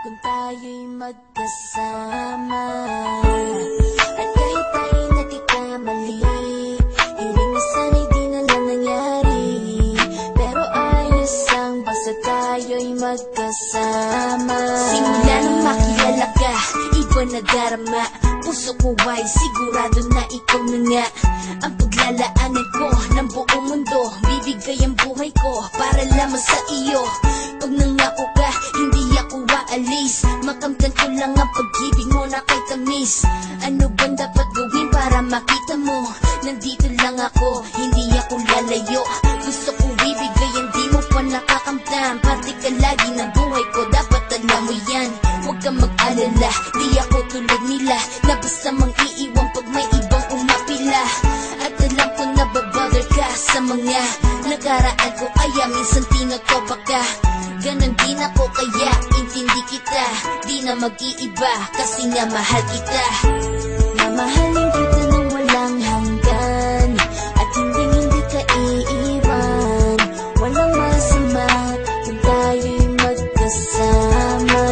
kung tayo'y magkasama. At kahit tayo'y nagkakamali, hiling na sana'y di na lang nangyari. Pero ayos ang basta tayo'y magkasama. Simula nang makilala ka, iba na darama. Puso ko ay sigurado na ikaw na nga ang paglalaanan ko ng buong mundo. Bibigay ang buhay ko para lamang sa iyo. Pag nangako ka, hindi ako aalis. Makamtan ko lang ang pag-ibig mo na kay tamis. Ano bang dapat gawin para makita mo? Nandito lang ako, hindi ako lalayo. Gusto ko ibigay, hindi mo pa nakakamtan. Parte ka lagi ng buhay ko, dapat alam mo yan. Huwag kang mag-alala, di ako tulad nila na basta mang iiwan pag may ibang umapila. At alam ko na babother ka sa mga nakaraan ko, kaya minsan tinotopa ka. Ganon din ako, kaya intindi kita. Di na mag-iiba kasi nga mahal kita. Mamahalin kita nang walang hanggan, at hindi ka iiwan. Walang masama kung tayo'y magkasama.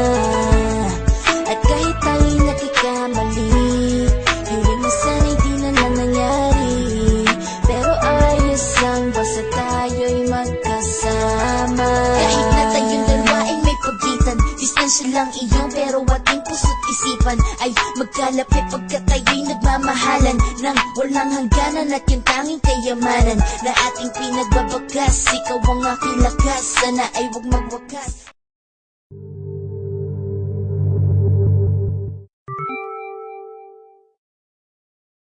At kahit tayo'y nagkakamali, hiling na sana'y di na lang nangyari. Pero ayos lang basta tayo'y magkasama. Kahit na tayong dalawa ay may pagitan, distansya lang iyon, pero ating puso't isipan ay magkalapit pagkat tayo'y nagmamahalan ng walang hangganan. At yung tanging kayamanan na ating pinagbabagas, ikaw ang aking lakas, sana ay huwag magwakas.